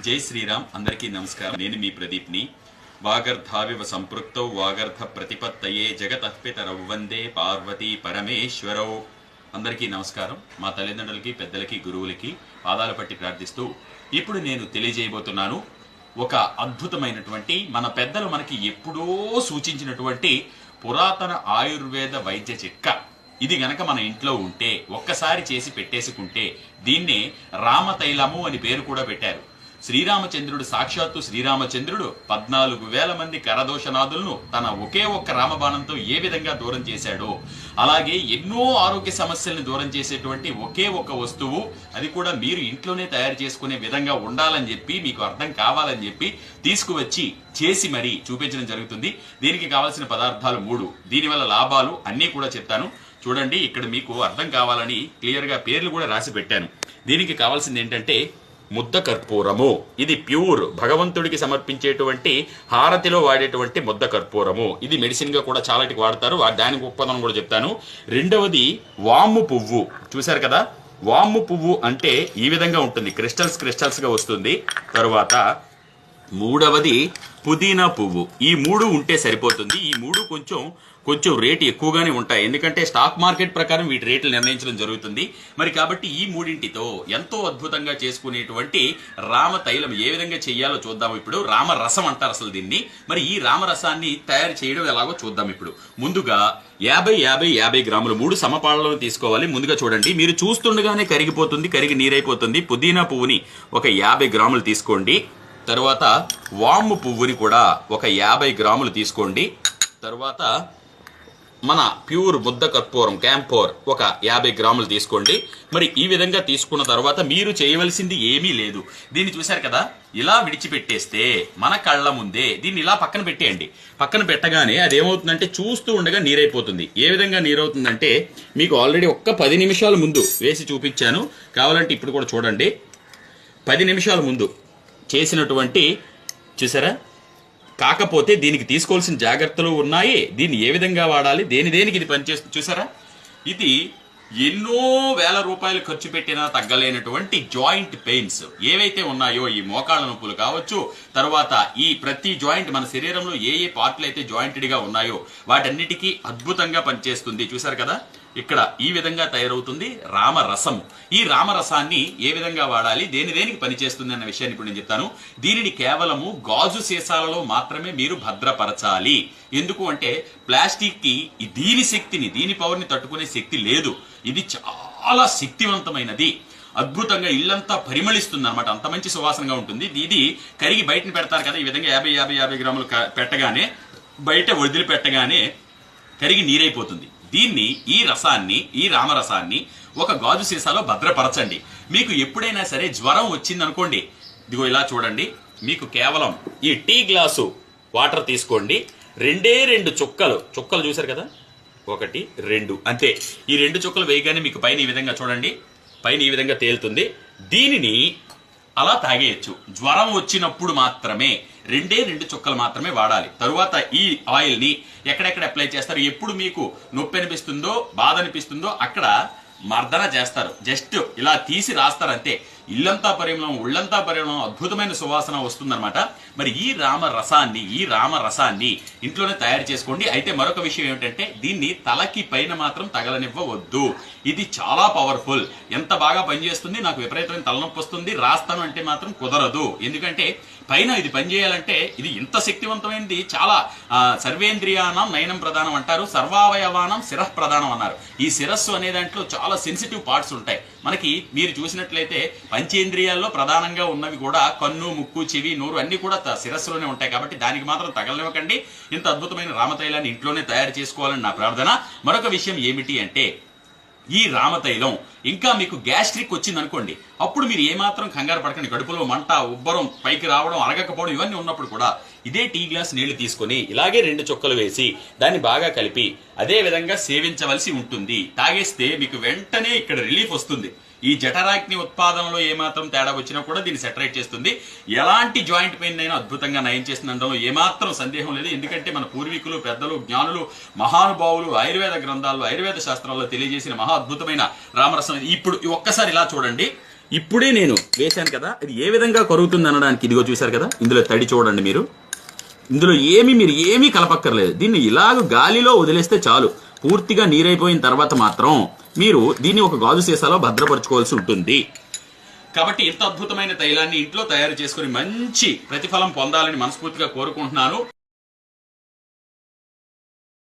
జై శ్రీరామ్. అందరికీ నమస్కారం. నేను మీ ప్రదీప్ని. వాగర్ధావివ సంపృక్తౌ వాగర్ధ ప్రతిపత్తయే జగతః పితరౌ వందే పార్వతీ పరమేశ్వరౌ. అందరికీ నమస్కారం. మా తల్లిదండ్రులకి, పెద్దలకి, గురువులకి పాదాలు పట్టి ప్రార్థిస్తూ ఇప్పుడు నేను తెలియజేయబోతున్నాను ఒక అద్భుతమైనటువంటి, మన పెద్దలు మనకి ఎప్పుడో సూచించినటువంటి పురాతన ఆయుర్వేద వైద్య చిట్కా. ఇది గనక మన ఇంట్లో ఉంటే, ఒక్కసారి చేసి పెట్టేసుకుంటే, దీన్నే రామతైలము అని పేరు కూడా పెట్టారు. శ్రీరామచంద్రుడు, సాక్షాత్తు శ్రీరామచంద్రుడు 14,000 మంది కరదోషనాథులను తన ఒకే ఒక్క రామబాణంతో ఏ విధంగా దూరం చేశాడో, అలాగే ఎన్నో ఆరోగ్య సమస్యల్ని దూరం చేసేటువంటి ఒకే ఒక్క వస్తువు, అది కూడా మీరు ఇంట్లోనే తయారు చేసుకునే విధంగా ఉండాలని చెప్పి, మీకు అర్థం కావాలని చెప్పి తీసుకువచ్చి చేసి మరీ చూపించడం జరుగుతుంది. దీనికి కావాల్సిన పదార్థాలు 3. దీనివల్ల లాభాలు అన్నీ కూడా చెప్తాను. చూడండి, ఇక్కడ మీకు అర్థం కావాలని క్లియర్గా పేర్లు కూడా రాసి పెట్టాను. దీనికి కావాల్సింది ఏంటంటే ముద్ద కర్పూరము. ఇది ప్యూర్ భగవంతుడికి సమర్పించేటువంటి హారతిలో వాడేటువంటి ముద్ద కర్పూరము. ఇది మెడిసిన్ గా కూడా చాలాటికి వాడతారు. దానికి ఉత్పన్నం కూడా చెప్తాను. రెండవది వాము పువ్వు. చూశారు కదా, వాము పువ్వు అంటే ఈ విధంగా ఉంటుంది, క్రిస్టల్స్ గా వస్తుంది. తరువాత మూడవది పుదీనా పువ్వు. ఈ 3 ఉంటే సరిపోతుంది. ఈ 3 కొంచెం రేటు ఎక్కువగానే ఉంటాయి, ఎందుకంటే స్టాక్ మార్కెట్ ప్రకారం వీటి రేట్లు నిర్ణయించడం జరుగుతుంది. మరి కాబట్టి ఈ 3టితో ఎంతో అద్భుతంగా చేసుకునేటువంటి రామ తైలం ఏ విధంగా చేయాలో చూద్దాం. ఇప్పుడు రామరసం అంటారు అసలు దీన్ని. మరి ఈ రామరసాన్ని తయారు చేయడం ఎలాగో చూద్దాం. ఇప్పుడు ముందుగా 50 గ్రాములు 3 సమపాళ్లను తీసుకోవాలి. ముందుగా చూడండి, మీరు చూస్తుండగానే కరిగిపోతుంది, కరిగి నీరైపోతుంది. పుదీనా పువ్వుని ఒక 50 గ్రాములు తీసుకోండి. తర్వాత వాము పువ్వుని కూడా ఒక 50 గ్రాములు తీసుకోండి. తర్వాత మన ప్యూర్ ముద్ద కర్పూరం క్యాంపోర్ ఒక 50 గ్రాములు తీసుకోండి. మరి ఈ విధంగా తీసుకున్న తర్వాత మీరు చేయవలసింది ఏమీ లేదు. దీన్ని చూశారు కదా, ఇలా విడిచిపెట్టేస్తే మన కళ్ళ ముందే దీన్ని ఇలా పక్కన పెట్టేయండి. పక్కన పెట్టగానే అదేమవుతుందంటే చూస్తూ ఉండగా నీరైపోతుంది. ఏ విధంగా నీరవుతుందంటే మీకు ఆల్రెడీ ఒక్క 10 నిమిషాల ముందు వేసి చూపించాను. కావాలంటే ఇప్పుడు కూడా చూడండి. 10 నిమిషాల ముందు చేసినటువంటి, చూసారా. కాకపోతే దీనికి తీసుకోవాల్సిన జాగ్రత్తలు ఉన్నాయి. దీన్ని ఏ విధంగా వాడాలి, దేనికి ఇది పనిచేస్తుంది చూసారా. ఇది ఎన్నో వేల రూపాయలు ఖర్చు పెట్టినా తగ్గలేనటువంటి జాయింట్ పెయిన్స్ ఏవైతే ఉన్నాయో, ఈ మోకాళ్ళ నొప్పులు కావచ్చు, తర్వాత ఈ ప్రతి జాయింట్ మన శరీరంలో ఏ పార్ట్లు అయితే జాయింటెడ్ గా ఉన్నాయో వాటన్నిటికీ అద్భుతంగా పనిచేస్తుంది. చూసారు కదా, ఇక్కడ ఈ విధంగా తయారవుతుంది రామరసము. ఈ రామరసాన్ని ఏ విధంగా వాడాలి, దేనికి పనిచేస్తుంది అన్న విషయాన్ని ఇప్పుడు నేను చెప్తాను. దీనిని కేవలము గాజు సీసాలలో మాత్రమే మీరు భద్రపరచాలి. ఎందుకు అంటే ప్లాస్టిక్ కి దీని శక్తిని, దీని పవర్ ని తట్టుకునే శక్తి లేదు. ఇది చాలా శక్తివంతమైనది. అద్భుతంగా ఇల్లంతా పరిమళిస్తుంది అనమాట, అంత మంచి సువాసనగా ఉంటుంది. ఇది కరిగి బయటని పెడతారు కదా, ఈ విధంగా 50 గ్రాములు పెట్టగానే, బయట వదిలిపెట్టగానే కరిగి నీరైపోతుంది. దీన్ని, ఈ రామరసాన్ని ఒక గాజు సీసాలో భద్రపరచండి. మీకు ఎప్పుడైనా సరే జ్వరం వచ్చిందనుకోండి, ఇదిగో ఇలా చూడండి, మీకు కేవలం ఈ టీ గ్లాసు వాటర్ తీసుకోండి. 2 చుక్కలు చూసారు కదా, 1, 2 అంతే. ఈ 2 చుక్కలు వేయగానే మీకు పైన ఈ విధంగా చూడండి, పైన ఈ విధంగా తేలుతుంది. దీనిని అలా తాగేయచ్చు. జ్వరం వచ్చినప్పుడు మాత్రమే 2 చుక్కలు మాత్రమే వాడాలి. తరువాత ఈ ఆయిల్ ని ఎక్కడెక్కడ అప్లై చేస్తారు, ఎప్పుడు మీకు నొప్పి అనిపిస్తుందో, బాధ అనిపిస్తుందో అక్కడ మర్దన చేస్తారు. జస్ట్ ఇలా తీసి రాస్తారు అంతే. ఇల్లంతా పరిమళం, ఒళ్ళంతా పరిమళం, అద్భుతమైన సువాసన వస్తుందన్నమాట. మరి ఈ రామరసాన్ని ఇంట్లోనే తయారు చేసుకోండి. అయితే మరొక విషయం ఏమిటంటే, దీన్ని తలకి పైన మాత్రం తగలనివ్వవద్దు. ఇది చాలా పవర్ఫుల్. ఎంత బాగా పనిచేస్తుంది, నాకు విపరీతమైన తలనొప్పి వస్తుంది, రాస్తాను అంటే మాత్రం కుదరదు. ఎందుకంటే పైన ఇది పనిచేయాలంటే ఇది ఇంత శక్తివంతమైనది. చాలా సర్వేంద్రియానం నయనం ప్రధానం అంటారు, సర్వావయవానం శిరః ప్రధానం అన్నారు. ఈ శిరస్సు అనే దాంట్లో చాలా సెన్సిటివ్ పార్ట్స్ ఉంటాయి. మనకి మీరు చూసినట్లయితే పంచేంద్రియాల్లో ప్రధానంగా ఉన్నవి కూడా కన్ను, ముక్కు, చెవి, నోరు అన్ని కూడా శిరస్సులోనే ఉంటాయి. కాబట్టి దానికి మాత్రం తగలనివ్వకండి. ఇంత అద్భుతమైన రామతైలాన్ని ఇంట్లోనే తయారు చేసుకోవాలని నా ప్రార్థన. మరొక విషయం ఏమిటి అంటే, ఈ రామతైలం ఇంకా మీకు గ్యాస్ట్రిక్ వచ్చింది అనుకోండి, అప్పుడు మీరు ఏమాత్రం కంగారు పడకండి. కడుపులో మంట, ఉబ్బరం, పైకి రావడం, అరగకపోవడం ఇవన్నీ ఉన్నప్పుడు కూడా ఇదే టీ గ్లాస్ నీళ్లు తీసుకొని ఇలాగే 2 చుక్కలు వేసి దాన్ని బాగా కలిపి అదే విధంగా సేవించవలసి ఉంటుంది. తాగేస్తే మీకు వెంటనే ఇక్కడ రిలీఫ్ వస్తుంది. ఈ జఠరాగ్ని ఉత్పాదనలో ఏమాత్రం తేడా వచ్చినా కూడా దీన్ని సెటరేట్ చేస్తుంది. ఎలాంటి జాయింట్ పెయిన్ అయినా అద్భుతంగా నయం చేస్తుండడంలో ఏమాత్రం సందేహం లేదు. ఎందుకంటే మన పూర్వీకులు, పెద్దలు, జ్ఞానులు, మహానుభావులు ఆయుర్వేద గ్రంథాల్లో, ఆయుర్వేద శాస్త్రాల్లో తెలియజేసిన మహా అద్భుతమైన రామరసం. ఇప్పుడు ఒక్కసారి ఇలా చూడండి, ఇప్పుడే నేను వేశాను కదా, ఇది ఏ విధంగా కరుగుతుంది అనడానికి ఇదిగో చూశారు కదా, ఇందులో తడి చూడండి మీరు. ఇందులో మీరు ఏమీ కలపక్కర్లేదు. దీన్ని ఇలాగ గాలిలో వదిలేస్తే చాలు. పూర్తిగా నీరైపోయిన తర్వాత మాత్రం మీరు దీన్ని ఒక గాజు సీసాలో భద్రపరచుకోవాల్సి ఉంటుంది. కాబట్టి ఇంత అద్భుతమైన తైలాన్ని ఇంట్లో తయారు చేసుకుని మంచి ప్రతిఫలం పొందాలని మనస్ఫూర్తిగా కోరుకుంటున్నాను.